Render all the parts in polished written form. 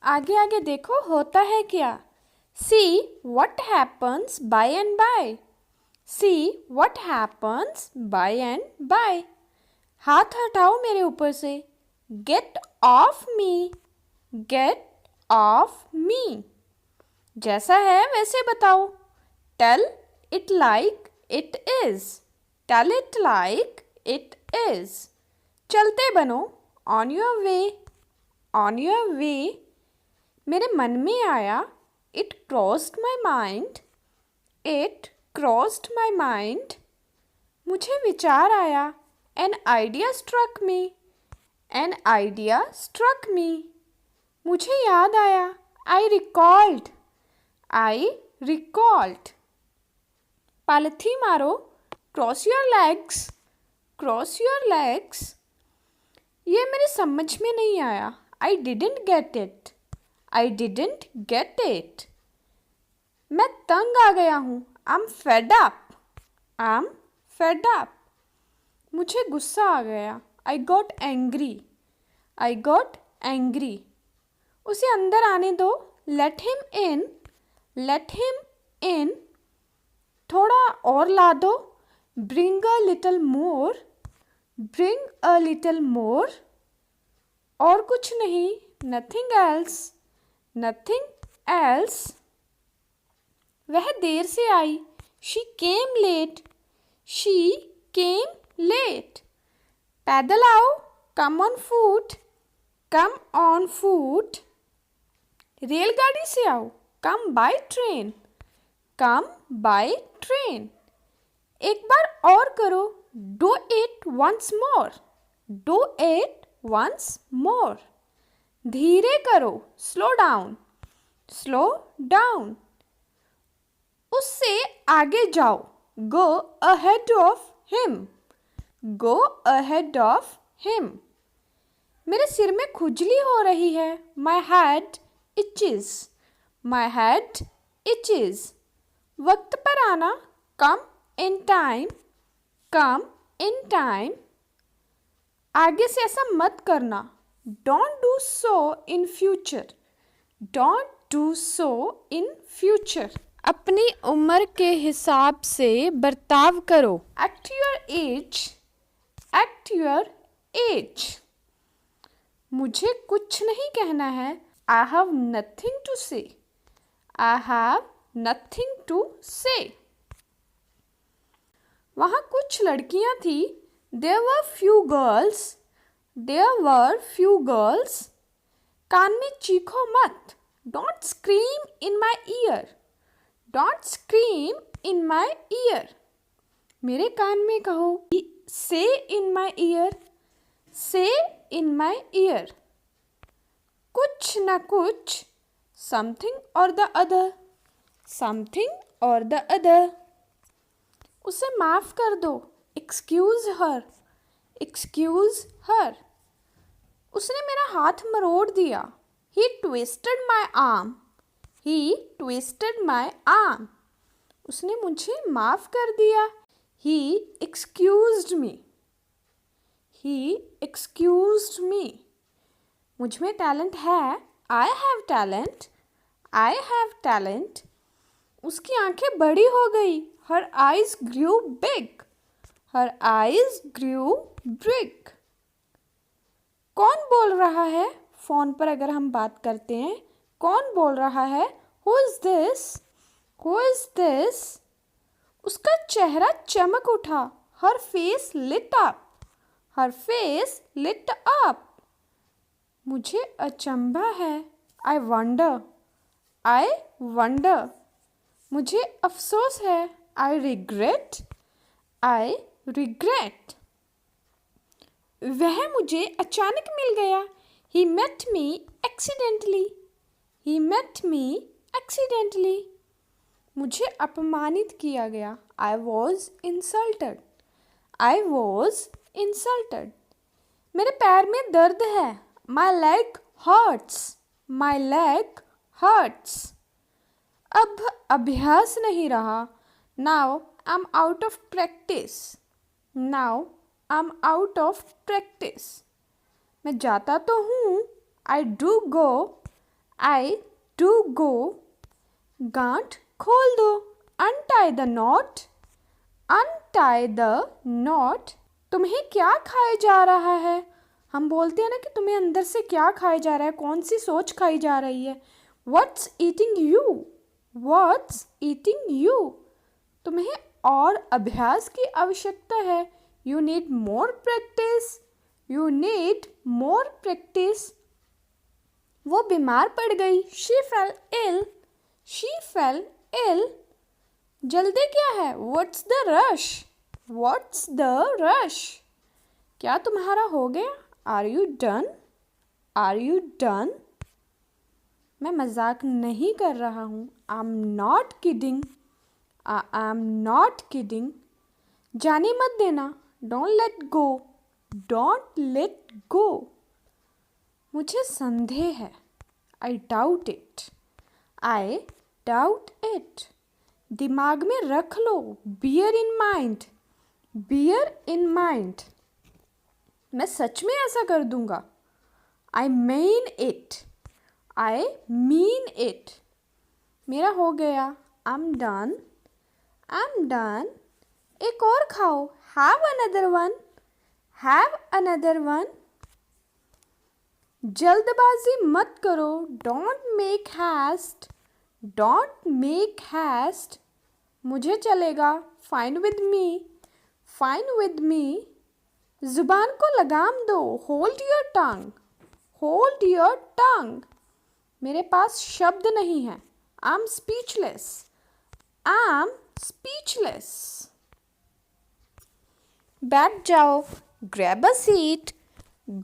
आगे आगे देखो होता है क्या। See what happens by and by. See what happens by and by. हाथ हटाओ मेरे ऊपर से। Get off me. Get off me. जैसा है वैसे बताओ। Tell it like it is. Tell it like it is. चलते बनो। On your way. On your way. मेरे मन में आया। It crossed my mind. It crossed my mind. मुझे विचार आया। An idea struck me. An idea struck me. मुझे याद आया। I recalled. I recalled. पालथी मारो। Cross your legs. Cross your legs. ये मेरे समझ में नहीं आया। I didn't get it. I didn't get it. मैं तंग आ गया हूँ। I'm fed up. I'm fed up. मुझे गुस्सा आ गया। I got angry. I got angry. उसे अंदर आने दो। Let him in. Let him in. थोड़ा और ला दो। Bring a little more. Bring a little more. और कुछ नहीं। Nothing else. Nothing else. वह देर से आई। She came late. She came late. पैदल आओ। Come on foot. Come on foot. रेलगाड़ी से आओ। Come by train. Come by train. एक बार और करो। Do it once more. Do it once more. धीरे करो। Slow down. Slow down. उससे आगे जाओ। Go ahead of him. Go ahead of him. मेरे सिर में खुजली हो रही है। My head itches. My head itches. वक्त पर आना। Come in time. Come in time. आगे से ऐसा मत करना। Don't do so in future. Don't do so in future. अपनी उम्र के हिसाब से बर्ताव करो। At your age. At your age. मुझे कुछ नहीं कहना है। I have nothing to say. I have nothing to say. वहाँ कुछ लड़कियाँ थी। There were few girls. There were few girls. कान में चीखो मत। Don't scream in my ear. Don't scream in my ear. मेरे कान में कहो। Say in my ear. Say in my ear. कुछ न कुछ। Something or the other. Something or the other. उसे माफ़ कर दो। Excuse her. Excuse her. उसने मेरा हाथ मरोड़ दिया। He twisted my arm. He twisted my arm. उसने मुझे माफ़ कर दिया। He excused me. He excused me. मुझ में टैलेंट है। I have talent. I have talent. उसकी आंखें बड़ी हो गई। Her eyes grew big. Her eyes grew big. कौन बोल रहा है? फ़ोन पर अगर हम बात करते हैं, कौन बोल रहा है? Who is this? Who is this? उसका चेहरा चमक उठा। Her face lit up. Her face lit up. मुझे अचंभा है। I wonder. I wonder. मुझे अफसोस है। I regret. I regret. वह मुझे अचानक मिल गया। He met me accidentally. He met me accidentally. मुझे अपमानित किया गया। I was insulted. I was insulted. मेरे पैर में दर्द है। My leg hurts. My leg hurts. अब अभ्यास नहीं रहा। Now I'm out of practice. Now I'm out of practice. मैं जाता तो हूँ। I do go. I do go. गांठ खोल दो. Untie the knot. Untie the knot. तुम्हें क्या खाए जा रहा है? हम बोलते हैं ना कि तुम्हें अंदर से क्या खाए जा रहा है, कौन सी सोच खाई जा रही है. What's eating you? What's eating you? तुम्हें और अभ्यास की आवश्यकता है. You need more practice. You need more practice. वो बीमार पड़ गई. She fell ill. She fell ill. जल्दी क्या है? What's the rush? What's the rush? क्या तुम्हारा हो गया? Are you done? Are you done? मैं मजाक नहीं कर रहा हूँ. I'm not kidding. I am not kidding. जाने मत देना. Don't let go. Don't let go. मुझे संदेह है. I doubt it. I doubt it. दिमाग में रख लो. Bear in mind. Bear in mind. मैं सच में ऐसा कर दूंगा. I mean it. I mean it. मेरा हो गया. I'm done. I'm done. एक और खाओ. Have another one. Have another one. जल्दबाजी मत करो. Don't make haste. Don't make haste. मुझे चलेगा. Fine with me. Fine with me. जुबान को लगाम दो. Hold your tongue. Hold your tongue. मेरे पास शब्द नहीं है. I'm speechless. I'm speechless. बैठ जाओ. Grab a seat.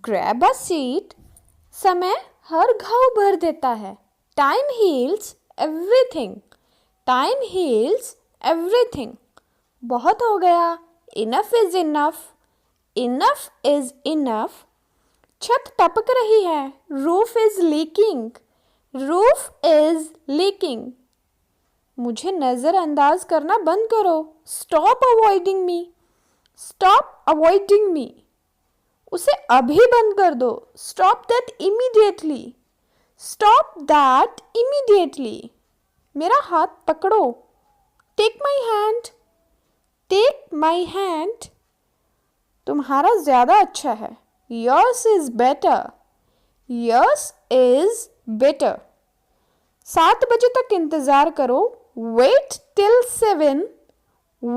Grab a seat. समय हर घाव भर देता है. Time heals everything. Time heals everything. बहुत हो गया. Enough is enough. Enough is enough. छत टपक रही है. Roof is leaking. Roof is leaking. मुझे नज़रअंदाज करना बंद करो. Stop avoiding me. Stop avoiding me. उसे अभी बंद कर दो. Stop that immediately. Stop that immediately. मेरा हाथ पकड़ो. Take my hand. Take my hand. तुम्हारा ज़्यादा अच्छा है. Yours is better. Yours is better. 7 बजे तक इंतज़ार करो. Wait till 7.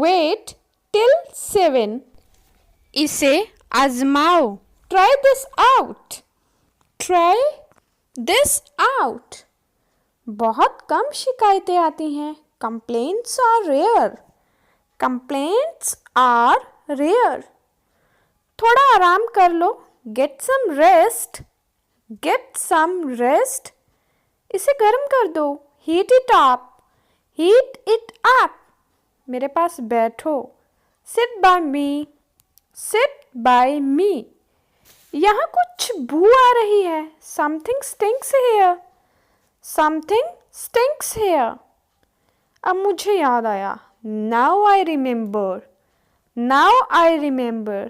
Wait till 7. इसे आजमाओ. Try this out. Try this out. बहुत कम शिकायतें आती हैं. Complaints are rare. Complaints are rare. थोड़ा आराम कर लो. Get some rest. Get some rest. इसे गर्म कर दो. Heat it up. Heat it up. मेरे पास बैठो. Sit by me. Sit by me. यहाँ कुछ बू आ रही है. Something stinks here. Something stinks here. अब मुझे याद आया. Now I remember. Now I remember.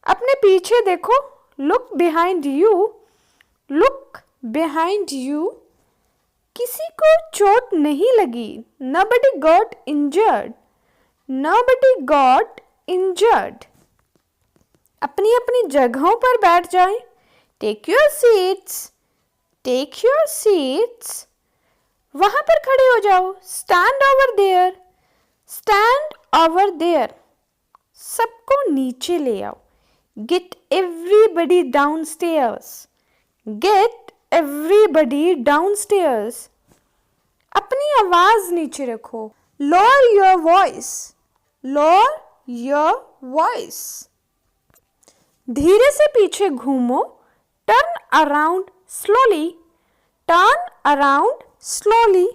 अपने पीछे देखो. Look behind you. Look behind you. किसी को चोट नहीं लगी. Nobody got injured. Nobody got injured. अपनी अपनी जगहों पर बैठ जाएं. Take your seats. Take your seats. वहाँ पर खड़े हो जाओ. Stand over there. Stand over there. सबको नीचे ले आओ. Get everybody downstairs. Get everybody downstairs. अपनी आवाज नीचे रखो. Lower your voice. Lower your voice. धीरे से पीछे घूमो. Turn around slowly. Turn around slowly.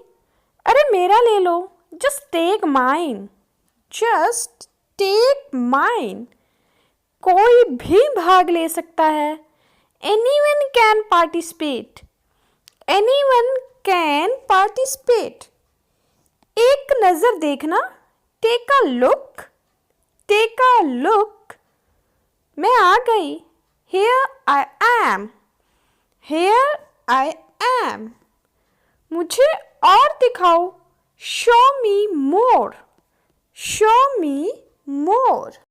अरे मेरा ले लो. Just take mine. Just take mine. कोई भी भाग ले सकता है. Anyone can participate. Anyone can participate. एक नज़र देखना. Take a look. Take a look. मैं आ गई. Here I am. Here I am. मुझे और दिखाओ। शो मी मोर। शो मी मोर।